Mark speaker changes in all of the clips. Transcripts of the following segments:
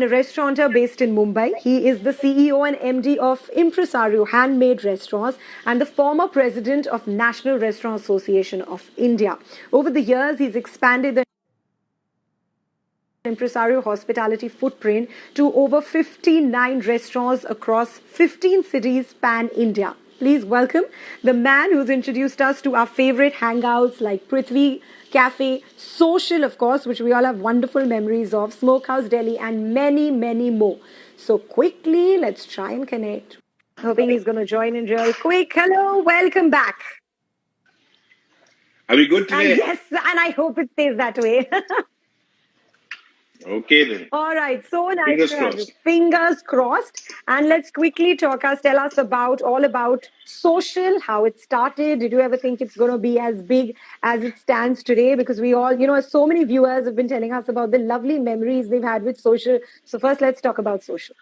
Speaker 1: a restaurateur based in Mumbai. He is the CEO and MD of Impresario Handmade Restaurants and the former president of National Restaurant Association of India. Over the years, he's expanded the Impresario hospitality footprint to over 59 restaurants across 15 cities pan India. Please welcome the man who's introduced us to our favorite hangouts like Prithvi Cafe, Social, of course, which we all have wonderful memories of, Smokehouse Delhi, and many, many more. So, quickly, let's try and connect. Hoping he's going to join in real quick. Hello, welcome back.
Speaker 2: Are we good today?
Speaker 1: Yes, and I hope it stays that way.
Speaker 2: Okay then.
Speaker 1: All right, so nice
Speaker 2: Fingers
Speaker 1: to have you.
Speaker 2: crossed.
Speaker 1: Fingers crossed. And let's quickly tell us about all about social, how it started. Did you ever think it's going to be as big as it stands today? Because we all, so many viewers have been telling us about the lovely memories they've had with social. So first, let's talk about social.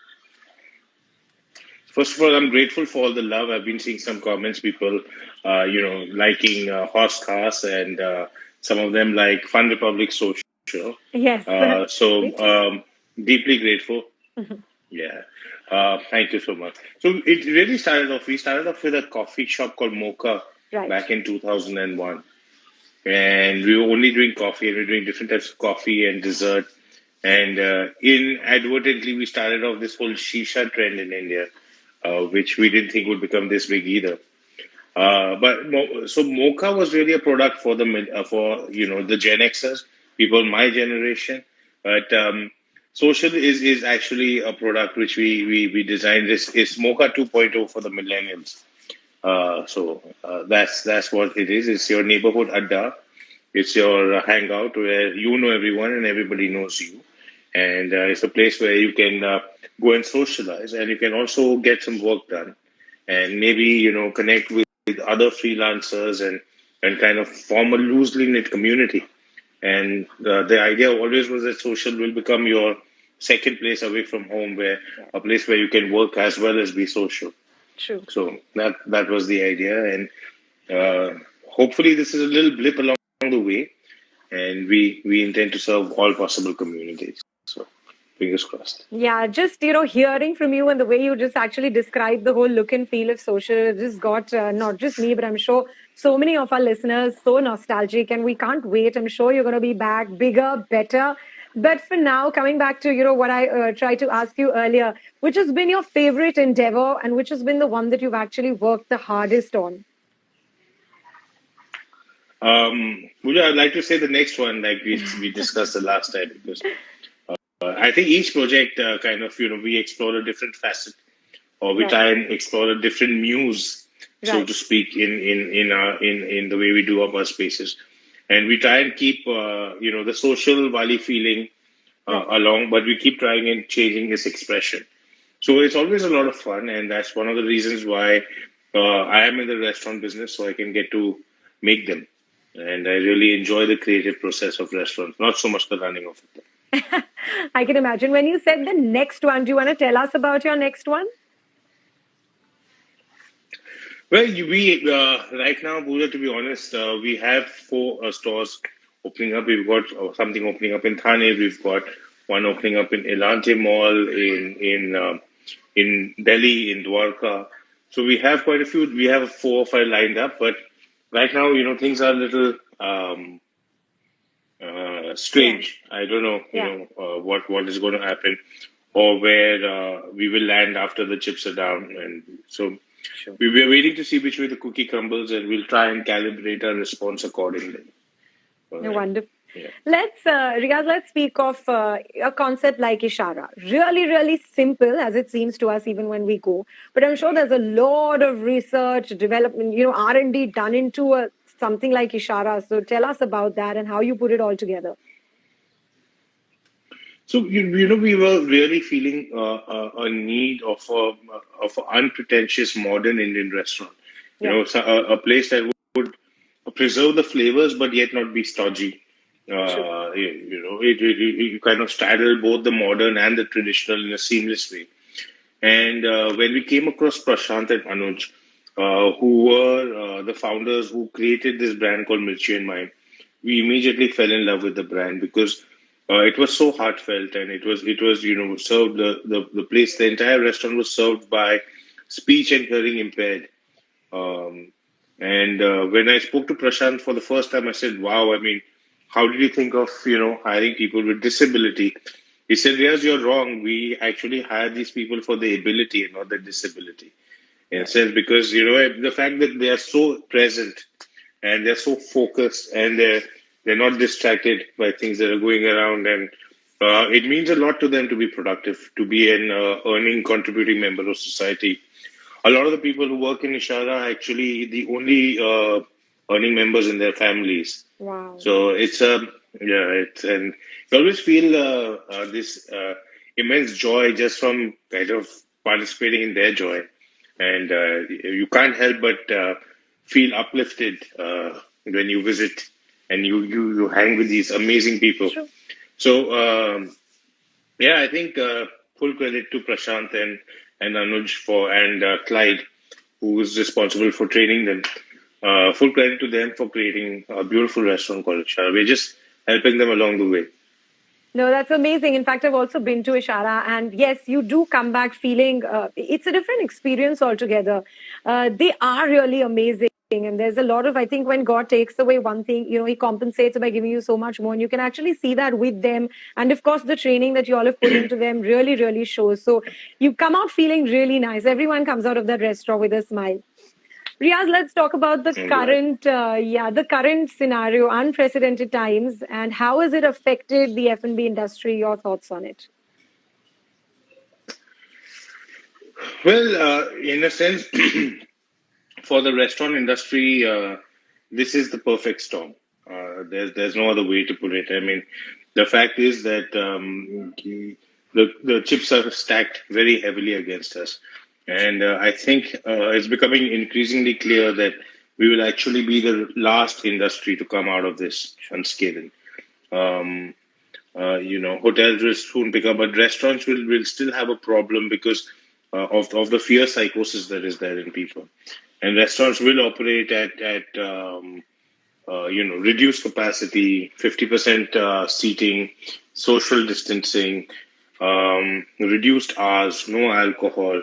Speaker 2: First of all, I'm grateful for all the love. I've been seeing some comments, people, liking Horse Cars and some of them like Fun Republic Social.
Speaker 1: Yes.
Speaker 2: So
Speaker 1: Me
Speaker 2: deeply grateful.
Speaker 1: too.
Speaker 2: Yeah. Thank you so much. So it really started off. We started off with a coffee shop called Mocha
Speaker 1: Right.
Speaker 2: back in 2001. And we were only doing coffee, and we were doing different types of coffee and dessert. And inadvertently, we started off this whole shisha trend in India, which we didn't think would become this big either. So Mocha was really a product for the Gen Xers, people my generation. But social is actually a product which we designed. It's Mocha 2.0 for the millennials. That's what it is. It's your neighborhood adda. It's your hangout where you know everyone and everybody knows you, and it's a place where you can go and socialize, and you can also get some work done, and maybe connect with other freelancers and kind of form a loosely knit community. And the idea always was that social will become your second place away from home, where a place where you can work as well as be social.
Speaker 1: True.
Speaker 2: So that was the idea, and hopefully this is a little blip along the way, and we intend to serve all possible communities. So fingers crossed.
Speaker 1: Yeah, just hearing from you and the way you just actually described the whole look and feel of social, it just got not just me, but I'm sure so many of our listeners so nostalgic, and we can't wait. I'm sure you're going to be back bigger, better. But for now, coming back to what I tried to ask you earlier, which has been your favorite endeavor, and which has been the one that you've actually worked the hardest on?
Speaker 2: Pooja, I'd like to say the next one, like we discussed the last time, because I think each project kind of we explore a different facet, or we
Speaker 1: Right.
Speaker 2: try and explore a different muse, so
Speaker 1: Right.
Speaker 2: to speak, in the way we do our spaces, and we try and keep the social valley feeling
Speaker 1: Right.
Speaker 2: along, but we keep trying and changing its expression. So it's always a lot of fun, and that's one of the reasons why I am in the restaurant business, so I can get to make them, and I really enjoy the creative process of restaurants, not so much the running of it.
Speaker 1: I can imagine. When you said the next one, do you want to tell us about your next one?
Speaker 2: Well, we right now, Pooja, to be honest, we have four stores opening up. We've got something opening up in Thane. We've got one opening up in Elante Mall in Delhi, in Dwarka. So we have quite a few. We have 4 or 5 lined up, but right now, things are a little
Speaker 1: Yeah.
Speaker 2: strange. I don't know,
Speaker 1: Yeah.
Speaker 2: what is going to happen, or where we will land after the chips are down. And so
Speaker 1: Sure.
Speaker 2: we were waiting to see which way the cookie crumbles, and we'll try and calibrate our response accordingly.
Speaker 1: You're
Speaker 2: Yeah.
Speaker 1: wonderful.
Speaker 2: Yeah.
Speaker 1: Riaz, let's speak of a concept like Ishara. Really, really simple as it seems to us, even when we go. But I'm sure there's a lot of research, development, R&D done into something like Ishara. So tell us about that and how you put it all together.
Speaker 2: So we were really feeling a need of an unpretentious modern Indian restaurant.
Speaker 1: Yeah.
Speaker 2: A place that would preserve the flavors but yet not be stodgy.
Speaker 1: True.
Speaker 2: You kind of straddle both the modern and the traditional in a seamless way. And when we came across Prashant and Anuj, who were the founders who created this brand called Mirchi and Mime, we immediately fell in love with the brand because It was so heartfelt, and it was served the place. The entire restaurant was served by speech and hearing impaired. Um, and when I spoke to Prashant for the first time, I said, "Wow, I mean, how did you think of hiring people with disability?" He said, "Yes, you're wrong. We actually hire these people for the ability and not the disability." In a
Speaker 1: Right.
Speaker 2: sense, because the fact that they are so present and they're so focused and they're not distracted by things that are going around, and it means a lot to them to be productive, to be an earning, contributing member of society. A lot of the people who work in Ishara are actually the only earning members in their families.
Speaker 1: Wow.
Speaker 2: So it's and you always feel this immense joy just from kind of participating in their joy, and you can't help but feel uplifted when you visit and you hang with these amazing people.
Speaker 1: True.
Speaker 2: So yeah, I think full credit to Prashant and Anuj for and Clyde, who is responsible for training them. Full credit to them for creating a beautiful restaurant called Ishara. We're just helping them along the way.
Speaker 1: No, that's amazing. In fact, I've also been to Ishara, and yes, you do come back feeling it's a different experience altogether. They are really amazing. And there's a lot of, I think, when God takes away one thing, He compensates by giving you so much more. And you can actually see that with them. And of course, the training that you all have put into them really, really shows. So you come out feeling really nice. Everyone comes out of that restaurant with a smile. Riaz, let's talk about the
Speaker 2: I'm glad.
Speaker 1: current, the current scenario, unprecedented times, and how has it affected the F&B industry? Your thoughts on it?
Speaker 2: Well, in a sense, for the restaurant industry, this is the perfect storm. There's no other way to put it. I mean, the fact is that the chips are stacked very heavily against us, and I think it's becoming increasingly clear that we will actually be the last industry to come out of this unscathed. Um, hotels will soon pick up, but restaurants will still have a problem because of the fear psychosis that is there in people. And restaurants will operate at reduced capacity, 50% seating, social distancing, reduced hours, no alcohol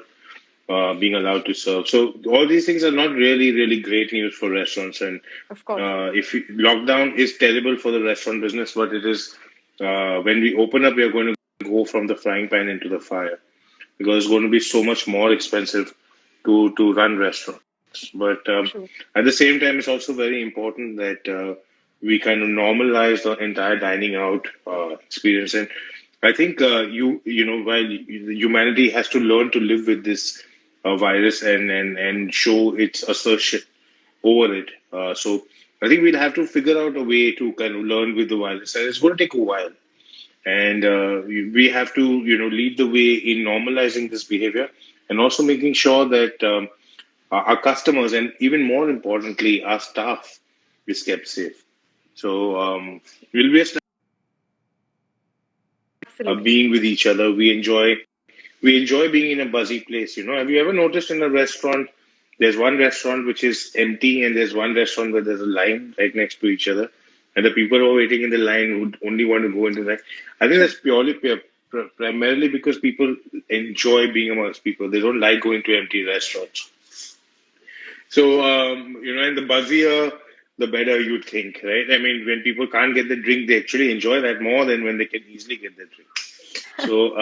Speaker 2: being allowed to serve. So all these things are not really great news for restaurants. And
Speaker 1: Of course.
Speaker 2: lockdown is terrible for the restaurant business, but it is when we open up, we are going to go from the frying pan into the fire because it's going to be so much more expensive to run restaurants. But
Speaker 1: True.
Speaker 2: at the same time, it's also very important that we kind of normalize the entire dining out experience. And I think while humanity has to learn to live with this virus and show its assertion over it. So I think we'll have to figure out a way to kind of learn with the virus, and it's going to take a while. And we have to, lead the way in normalizing this behavior, and also making sure that our customers, and even more importantly, our staff, is kept safe. So we'll be
Speaker 1: Absolutely.
Speaker 2: being with each other. We enjoy being in a buzzy place. Have you ever noticed in a restaurant? There's one restaurant which is empty, and there's one restaurant where there's a line right next to each other, and the people who are waiting in the line would only want to go into that. I think that's primarily because people enjoy being amongst people. They don't like going to empty restaurants. So, and the buzzier, the better you think, right? I mean, when people can't get the drink, they actually enjoy that more than when they can easily get the drink. So,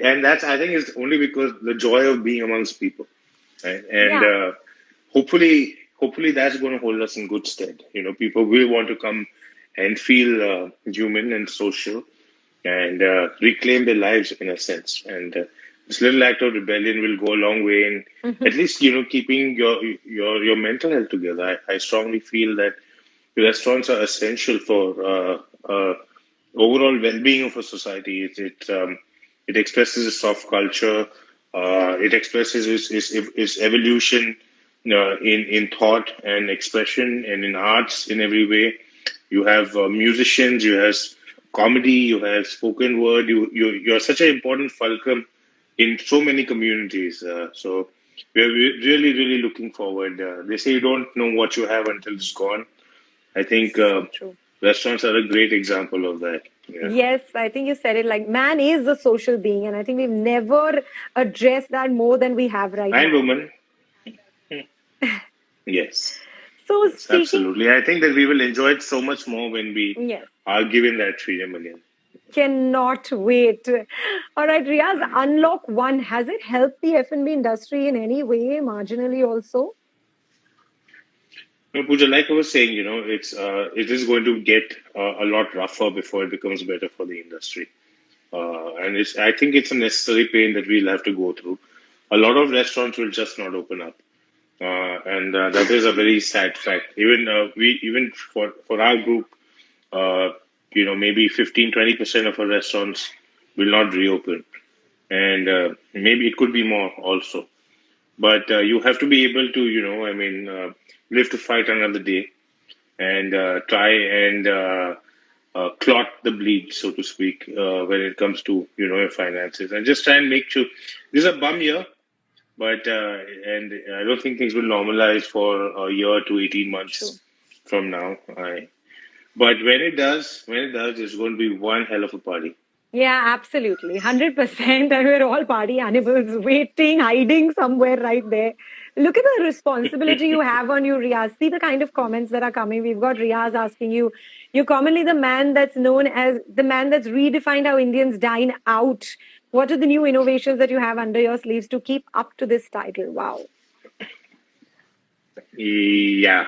Speaker 2: and that's, I think, is only because the joy of being amongst people, right? And
Speaker 1: Yeah.
Speaker 2: hopefully that's going to hold us in good stead. People will want to come and feel human and social, and reclaim their lives in a sense. And this little act of rebellion will go a long way in at least keeping your mental health together. I strongly feel that restaurants are essential for overall well-being of a society. It expresses a soft culture. It expresses its evolution in thought and expression and in arts in every way. You have musicians, you have comedy, you have spoken word. You're such an important fulcrum in so many communities. So we're really looking forward. They say you don't know what you have until it's gone. I think
Speaker 1: So true.
Speaker 2: restaurants are a great example of that. Yeah.
Speaker 1: Yes, I think you said it like man is a social being, and I think we've never addressed that more than we have right
Speaker 2: And
Speaker 1: now.
Speaker 2: woman. Yes.
Speaker 1: So
Speaker 2: Yes,
Speaker 1: speaking,
Speaker 2: absolutely. I think that we will enjoy it so much more when we
Speaker 1: yes,
Speaker 2: are given that freedom again.
Speaker 1: cannot wait. All right, Riyaz, unlock one. Has it helped the F&B industry in any way, marginally also?
Speaker 2: No, Pooja, like I was saying, it is going to get a lot rougher before it becomes better for the industry. And I think it's a necessary pain that we'll have to go through. A lot of restaurants will just not open up, and that is a very sad fact. Even for our group, uh, maybe 15-20% of our restaurants will not reopen, and maybe it could be more also. But you have to be able to, live to fight another day and try and clot the bleed, so to speak, when it comes to your finances, and just try and make sure this is a bum year, but and I don't think things will normalize for a year to 18 months
Speaker 1: True.
Speaker 2: from now. But when it does, it's going to be one hell of a party.
Speaker 1: Yeah, absolutely. 100%. And we're all party animals waiting, hiding somewhere right there. Look at the responsibility you have on you, Riyaz. See the kind of comments that are coming. We've got Riyaz asking you, you're commonly the man that's known as the man that's redefined how Indians dine out. What are the new innovations that you have under your sleeves to keep up to this title? Wow.
Speaker 2: Yeah.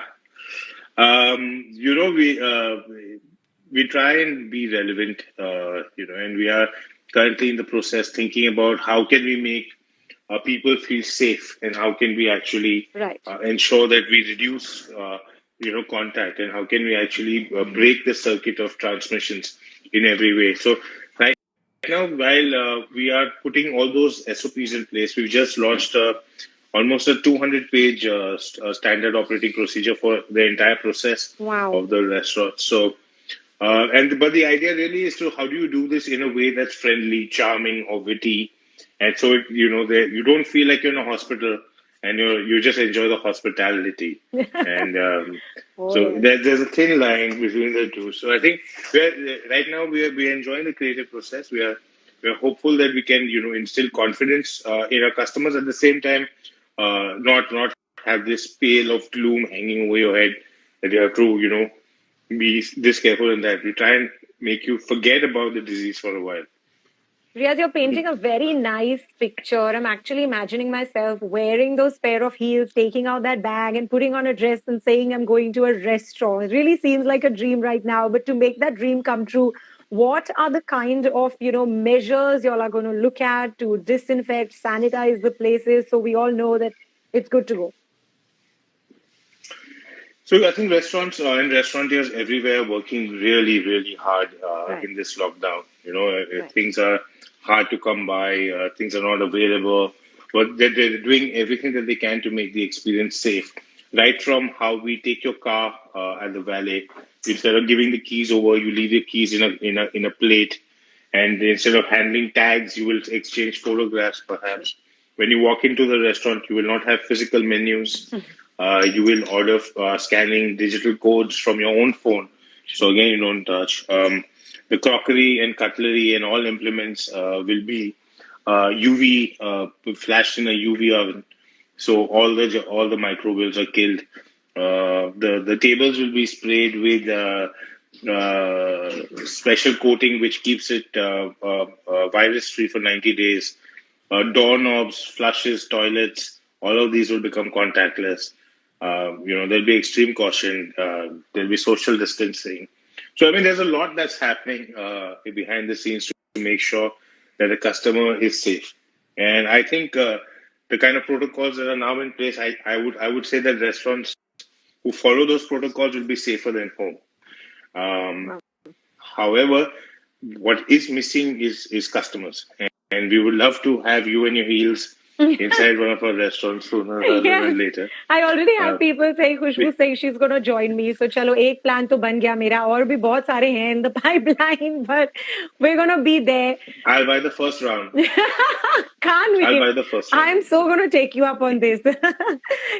Speaker 2: We try and be relevant, and we are currently in the process thinking about how can we make people feel safe, and how can we actually
Speaker 1: Right.
Speaker 2: ensure that we reduce, contact, and how can we actually break the circuit of transmissions in every way. So right now, while we are putting all those SOPs in place, we've just launched almost a 200-page standard operating procedure for the entire process
Speaker 1: Wow.
Speaker 2: of the restaurant. So, but the idea really is to how do you do this in a way that's friendly, charming, or witty, and so you don't feel like you're in a hospital, and you just enjoy the hospitality. And
Speaker 1: Oh,
Speaker 2: so
Speaker 1: yes.
Speaker 2: there's a thin line between the two. So I think right now we're enjoying the creative process. We're hopeful that we can instill confidence in our customers, at the same time, not have this pale of gloom hanging over your head that you have to be this careful in that. We try and make you forget about the disease for a while.
Speaker 1: Riyaz, you're painting a very nice picture. I'm actually imagining myself wearing those pair of heels, taking out that bag and putting on a dress and saying I'm going to a restaurant. It really seems like a dream right now. But to make that dream come true, what are the kind of, measures y'all are going to look at to disinfect, sanitize the places so we all know that it's good to go?
Speaker 2: So I think restaurants and restaurateurs everywhere are working really, really hard
Speaker 1: Right,
Speaker 2: in this lockdown.
Speaker 1: right.
Speaker 2: Things are hard to come by, things are not available, but they're doing everything that they can to make the experience safe. Right from how we take your car at the valet, instead of giving the keys over, you leave your keys in a plate, and instead of handling tags, you will exchange photographs, perhaps. When you walk into the restaurant, you will not have physical menus. You will order scanning digital codes from your own phone. So again, you don't touch. The crockery and cutlery and all implements will be UV flashed in a UV oven. So all the microwaves are killed. The tables will be sprayed with special coating which keeps it virus free for 90 days. Doorknobs, flushes, toilets, all of these will become contactless. There'll be extreme caution. There'll be social distancing. So, I mean, there's a lot that's happening behind the scenes to make sure that the customer is safe. And I think the kind of protocols that are now in place, I would say that restaurants who follow those protocols will be safer than home. Um,
Speaker 1: Wow.
Speaker 2: However, what is missing is customers, and we would love to have you and your heels inside one of our restaurants sooner rather
Speaker 1: Yes.
Speaker 2: than later.
Speaker 1: I already
Speaker 2: Uh,
Speaker 1: have people saying,
Speaker 2: we,
Speaker 1: Khushbu saying she's going to join me. So चलो एक plan तो बन गया मेरा और भी बहुत सारे हैं in the pipeline, but we're going to be there.
Speaker 2: I'll buy the first round.
Speaker 1: Can't
Speaker 2: I'll
Speaker 1: wait.
Speaker 2: buy the first round.
Speaker 1: I'm so going to take you up on this.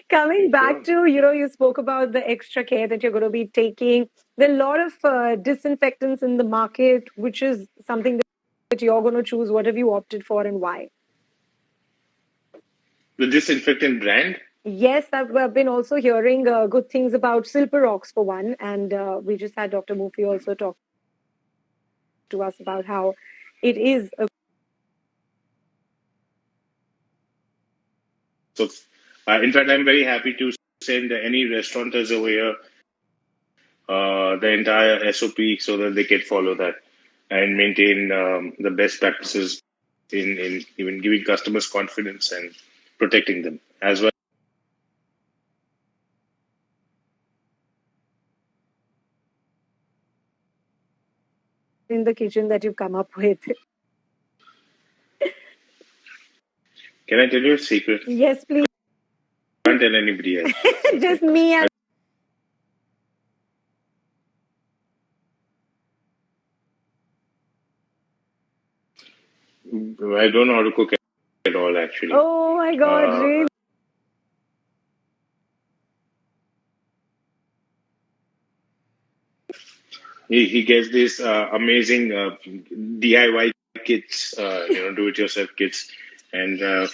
Speaker 1: Coming back to, you spoke about the extra care that you're going to be taking. There are a lot of disinfectants in the market, which is something that you're going to choose. What have you opted for and why?
Speaker 2: The disinfectant brand?
Speaker 1: Yes, I've been also hearing good things about Silperox for one, and we just had Dr. Mufi also talk to us about how it is a
Speaker 2: So, in fact, I'm very happy to send any restaurateurs over here the entire SOP so that they can follow that and maintain the best practices in even giving customers confidence and protecting them as well.
Speaker 1: in the kitchen that you've come up with.
Speaker 2: Can I tell you a secret?
Speaker 1: Yes, please.
Speaker 2: Can't tell anybody else.
Speaker 1: Just me and
Speaker 2: I don't know how to cook at all, actually.
Speaker 1: oh my God, really?
Speaker 2: He gets these amazing DIY kits, do-it-yourself kits, and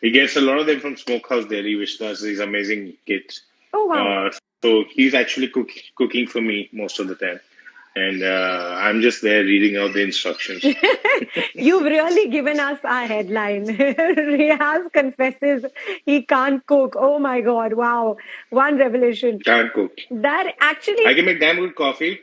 Speaker 2: he gets a lot of them from Smokehouse Delhi, which does these amazing kits.
Speaker 1: Oh wow.
Speaker 2: So he's actually cooking for me most of the time, and I'm just there reading out the instructions.
Speaker 1: You've really given us our headline. Riyaaz confesses he can't cook. Oh my God, wow. One revelation.
Speaker 2: Can't cook.
Speaker 1: That actually.
Speaker 2: I can make damn good coffee,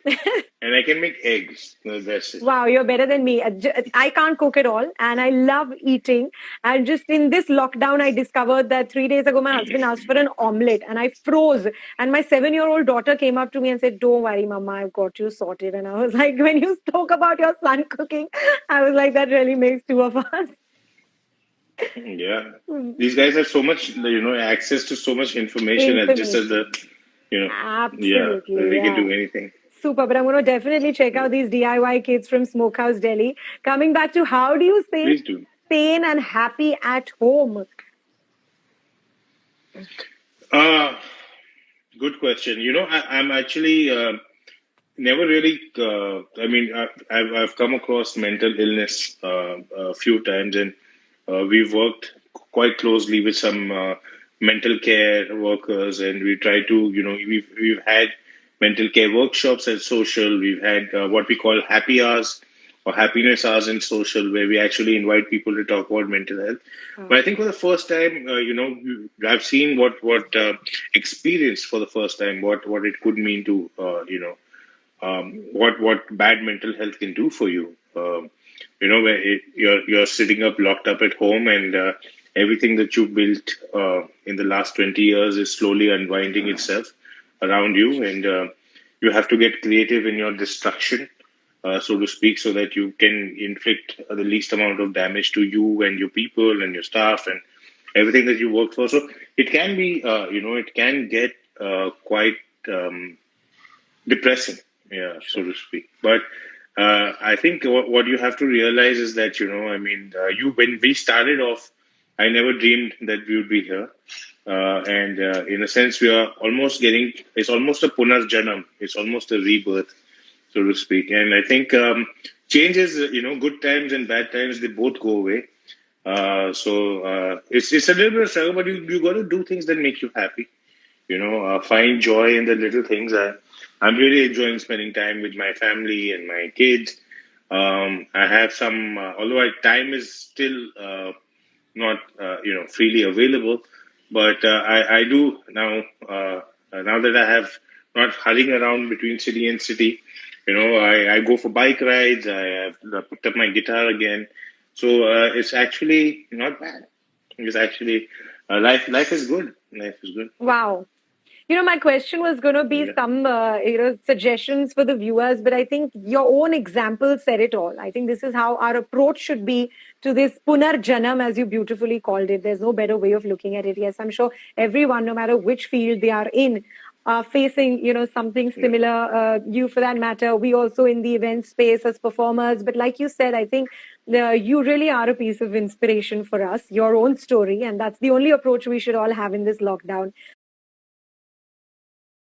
Speaker 2: and I can make eggs. That's it.
Speaker 1: Wow, you're better than me. I can't cook at all, and I love eating. And just in this lockdown, I discovered that 3 days ago, my husband asked for an omelette, and I froze. And my 7-year-old daughter came up to me and said, "Don't worry, Mama, I've got you sorted." And I was like, when you spoke about your son cooking, I was like, that really makes two of us.
Speaker 2: Yeah, these guys have so much, access to so much information, at just at the,
Speaker 1: Absolutely,
Speaker 2: they can do anything.
Speaker 1: Super, but I'm going to definitely check out these DIY kits from Smokehouse Delhi. Coming back to how do you stay
Speaker 2: Please do.
Speaker 1: sane and happy at home?
Speaker 2: Good question. I'm actually never really. I've come across mental illness a few times, and we've worked quite closely with some mental care workers, and we try to, we've had mental care workshops at social. We've had what we call happy hours or happiness hours in social, where we actually invite people to talk about mental health. But I think for the first time, I've seen what experience for the first time what it could mean to what bad mental health can do for you. Where you're sitting up, locked up at home, and everything that you built in the last 20 years is slowly unwinding itself around you, and you have to get creative in your destruction, so to speak, so that you can inflict the least amount of damage to you and your people and your staff and everything that you work for. So it can be, it can get quite depressing, so to speak. But I think what you have to realize is that, when we started off, I never dreamed that we would be here. And in a sense, we are almost it's almost a punarjanam. It's almost a rebirth, so to speak. And I think changes, good times and bad times, they both go away. So it's a little bit of struggle, but you got to do things that make you happy. Find joy in the little things. I'm really enjoying spending time with my family and my kids. I have some, although time is still not, freely available, but I do now. Now that I have not hurrying around between city and city, I go for bike rides. I have picked up my guitar again, so it's actually not bad. It's actually life. Life is good. Life is good.
Speaker 1: Wow. My question was going to be some, suggestions for the viewers, but I think your own example said it all. I think this is how our approach should be to this Punar Janam, as you beautifully called it. There's no better way of looking at it. Yes, I'm sure everyone, no matter which field they are in, facing, something similar. You, for that matter, we also in the event space as performers. But like you said, I think you really are a piece of inspiration for us, your own story. And that's the only approach we should all have in this lockdown.